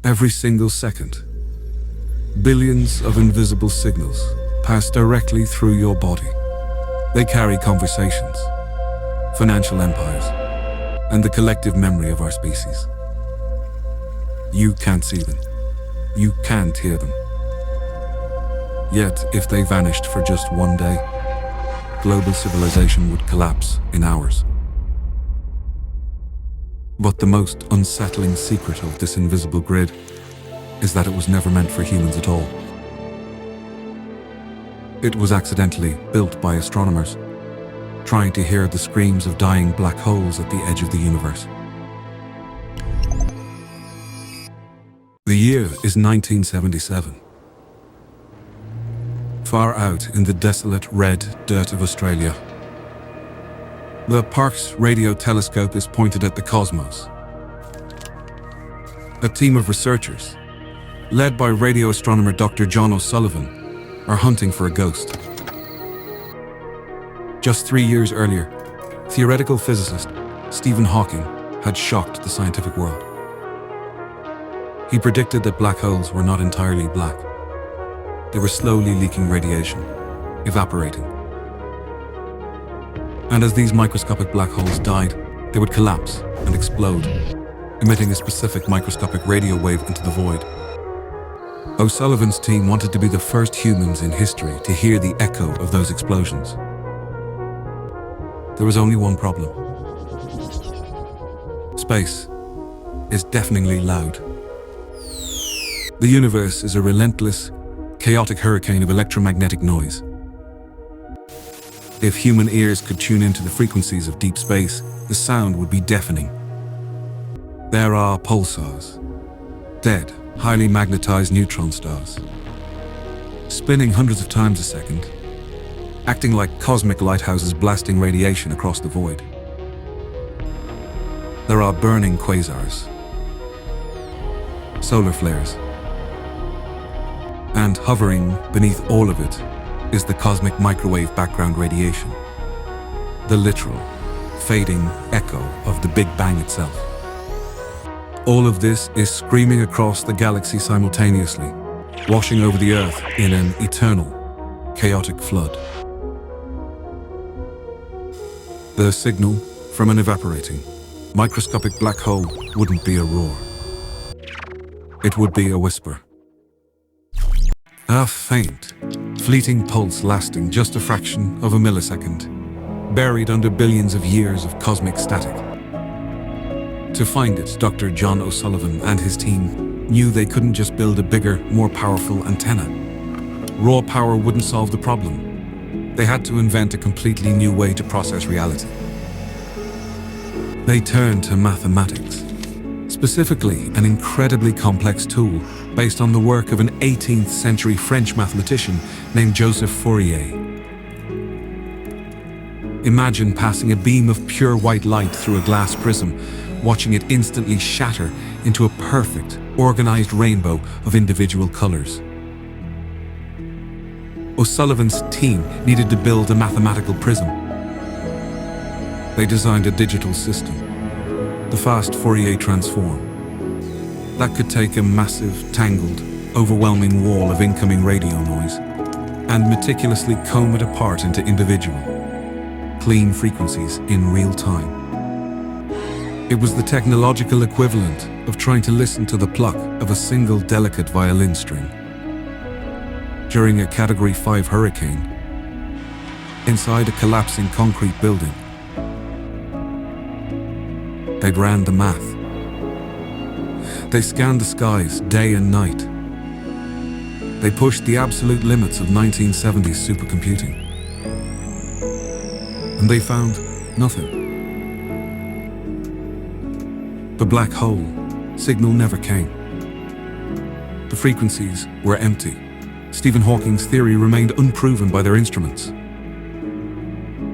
Every single second, billions of invisible signals pass directly through your body. They carry conversations, financial empires, and the collective memory of our species. You can't see them. You can't hear them. Yet, if they vanished for just one day, global civilization would collapse in hours. But the most unsettling secret of this invisible grid is that it was never meant for humans at all. It was accidentally built by astronomers, trying to hear the screams of dying black holes at the edge of the universe. The year is 1977. Far out in the desolate red dirt of Australia, the Parkes radio telescope is pointed at the cosmos. A team of researchers, led by radio astronomer Dr. John O'Sullivan, are hunting for a ghost. Just 3 years earlier, theoretical physicist Stephen Hawking had shocked the scientific world. He predicted that black holes were not entirely black. They were slowly leaking radiation, evaporating. And as these microscopic black holes died, they would collapse and explode, emitting a specific microscopic radio wave into the void. O'Sullivan's team wanted to be the first humans in history to hear the echo of those explosions. There was only one problem. Space is deafeningly loud. The universe is a relentless, chaotic hurricane of electromagnetic noise. If human ears could tune into the frequencies of deep space, the sound would be deafening. There are pulsars, dead, highly magnetized neutron stars, spinning hundreds of times a second, acting like cosmic lighthouses blasting radiation across the void. There are burning quasars, solar flares, and hovering beneath all of it is the cosmic microwave background radiation, the literal, fading echo of the Big Bang itself. All of this is screaming across the galaxy simultaneously, washing over the Earth in an eternal, chaotic flood. The signal from an evaporating, microscopic black hole wouldn't be a roar. It would be a whisper. A faint, fleeting pulse lasting just a fraction of a millisecond, buried under billions of years of cosmic static. To find it, Dr. John O'Sullivan and his team knew they couldn't just build a bigger, more powerful antenna. Raw power wouldn't solve the problem. They had to invent a completely new way to process reality. They turned to mathematics, specifically an incredibly complex tool based on the work of an 18th century French mathematician named Joseph Fourier. Imagine passing a beam of pure white light through a glass prism, watching it instantly shatter into a perfect, organized rainbow of individual colors. O'Sullivan's team needed to build a mathematical prism. They designed a digital system, the Fast Fourier Transform, that could take a massive, tangled, overwhelming wall of incoming radio noise and meticulously comb it apart into individual, clean frequencies in real time. It was the technological equivalent of trying to listen to the pluck of a single delicate violin string. During a Category 5 hurricane, inside a collapsing concrete building, they'd ran the math. They scanned the skies day and night. They pushed the absolute limits of 1970s supercomputing. And they found nothing. The black hole signal never came. The frequencies were empty. Stephen Hawking's theory remained unproven by their instruments.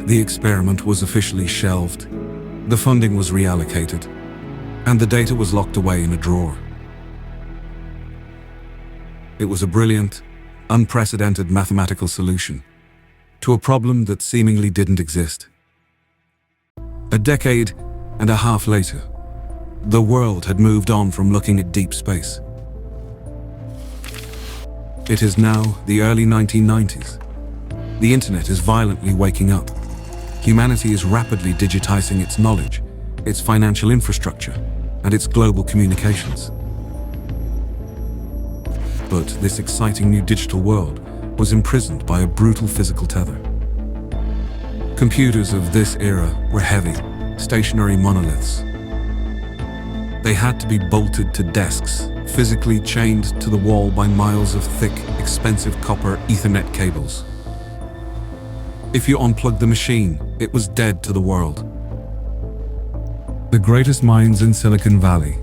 The experiment was officially shelved. The funding was reallocated, and the data was locked away in a drawer. It was a brilliant, unprecedented mathematical solution to a problem that seemingly didn't exist. A decade and a half later, the world had moved on from looking at deep space It is now the early 1990s. The internet is violently waking up. Humanity is rapidly digitizing its knowledge, its financial infrastructure, and its global communications. But this exciting new digital world was imprisoned by a brutal physical tether. Computers of this era were heavy, stationary monoliths. They had to be bolted to desks, physically chained to the wall by miles of thick, expensive copper Ethernet cables. If you unplugged the machine, it was dead to the world. The greatest minds in Silicon Valley,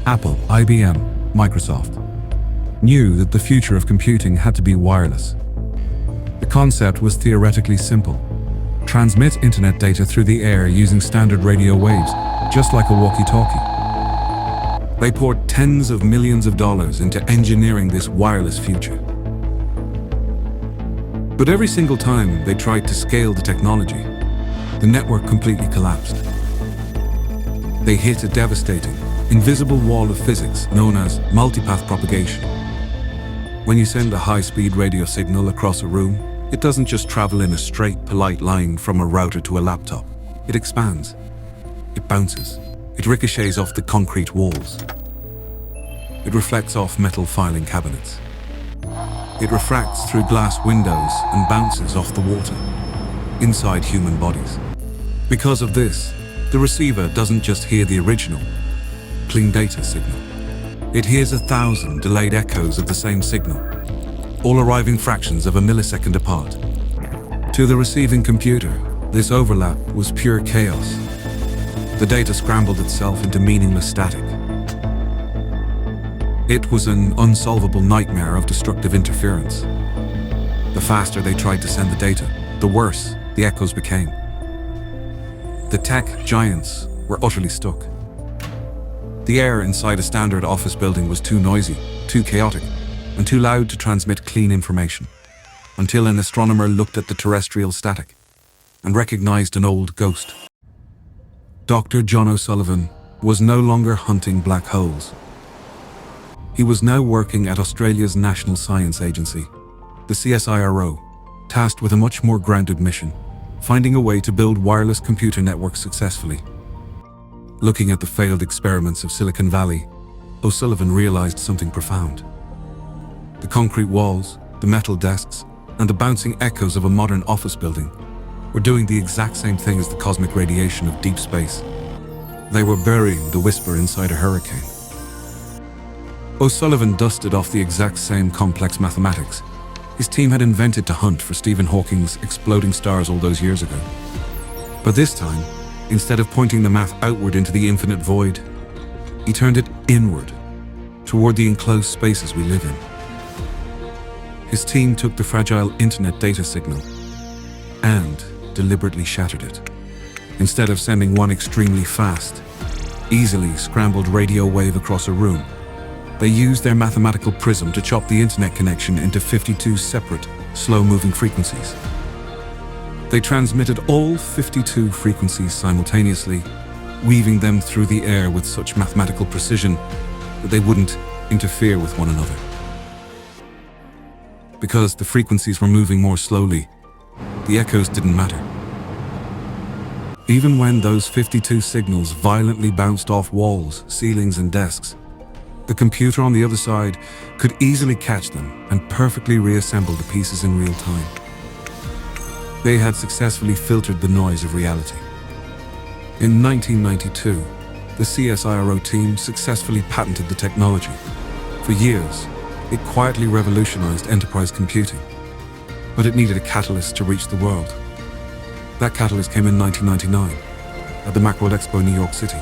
Apple, IBM, Microsoft, knew that the future of computing had to be wireless. The concept was theoretically simple. Transmit internet data through the air using standard radio waves, just like a walkie-talkie. They poured tens of millions of dollars into engineering this wireless future. But every single time they tried to scale the technology, the network completely collapsed. They hit a devastating, invisible wall of physics known as multipath propagation. When you send a high-speed radio signal across a room, it doesn't just travel in a straight, polite line from a router to a laptop. It expands. It bounces. It ricochets off the concrete walls. It reflects off metal filing cabinets. It refracts through glass windows and bounces off the water, inside human bodies. Because of this, the receiver doesn't just hear the original, clean data signal. It hears 1,000 delayed echoes of the same signal, all arriving fractions of a millisecond apart. To the receiving computer, this overlap was pure chaos. The data scrambled itself into meaningless static. It was an unsolvable nightmare of destructive interference. The faster they tried to send the data, the worse the echoes became. The tech giants were utterly stuck. The air inside a standard office building was too noisy, too chaotic, and too loud to transmit clean information, until an astronomer looked at the terrestrial static and recognized an old ghost. Dr. John O'Sullivan was no longer hunting black holes. He was now working at Australia's National Science Agency, the CSIRO, tasked with a much more grounded mission, finding a way to build wireless computer networks successfully. Looking at the failed experiments of Silicon Valley, O'Sullivan realized something profound. The concrete walls, the metal desks, and the bouncing echoes of a modern office building were doing the exact same thing as the cosmic radiation of deep space. They were burying the whisper inside a hurricane. O'Sullivan dusted off the exact same complex mathematics his team had invented to hunt for Stephen Hawking's exploding stars all those years ago. But this time, instead of pointing the math outward into the infinite void, he turned it inward, toward the enclosed spaces we live in. His team took the fragile internet data signal and deliberately shattered it. Instead of sending one extremely fast, easily scrambled radio wave across a room, they used their mathematical prism to chop the internet connection into 52 separate, slow-moving frequencies. They transmitted all 52 frequencies simultaneously, weaving them through the air with such mathematical precision that they wouldn't interfere with one another. Because the frequencies were moving more slowly, the echoes didn't matter. Even when those 52 signals violently bounced off walls, ceilings, and desks, the computer on the other side could easily catch them and perfectly reassemble the pieces in real time. They had successfully filtered the noise of reality. In 1992, the CSIRO team successfully patented the technology. For years, it quietly revolutionized enterprise computing, but it needed a catalyst to reach the world. That catalyst came in 1999 at the Macworld Expo in New York City.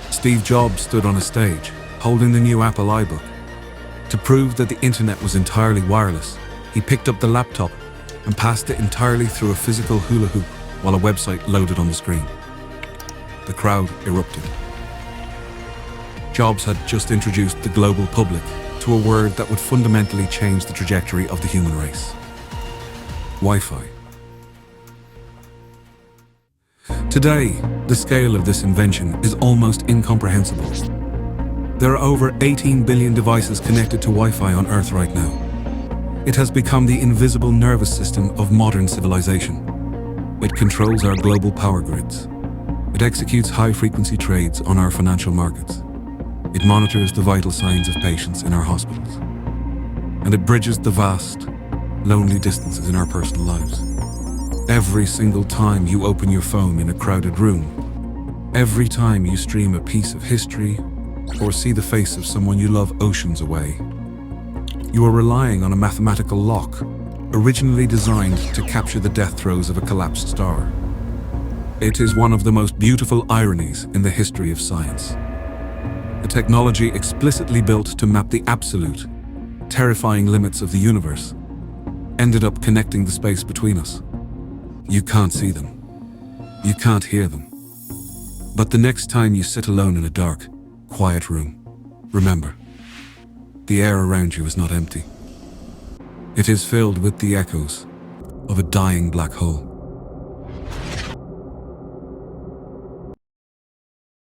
Steve Jobs stood on a stage holding the new Apple iBook. To prove that the internet was entirely wireless, he picked up the laptop and passed it entirely through a physical hula hoop while a website loaded on the screen. The crowd erupted. Jobs had just introduced the global public to a word that would fundamentally change the trajectory of the human race: Wi-Fi. Today, the scale of this invention is almost incomprehensible. There are over 18 billion devices connected to Wi-Fi on Earth right now. It has become the invisible nervous system of modern civilization. It controls our global power grids. It executes high-frequency trades on our financial markets. It monitors the vital signs of patients in our hospitals. And it bridges the vast, lonely distances in our personal lives. Every single time you open your phone in a crowded room, every time you stream a piece of history or see the face of someone you love oceans away, you are relying on a mathematical lock originally designed to capture the death throes of a collapsed star. It is one of the most beautiful ironies in the history of science. A technology explicitly built to map the absolute, terrifying limits of the universe ended up connecting the space between us. You can't see them. You can't hear them. But the next time you sit alone in a dark, quiet room, remember, the air around you is not empty. It is filled with the echoes of a dying black hole.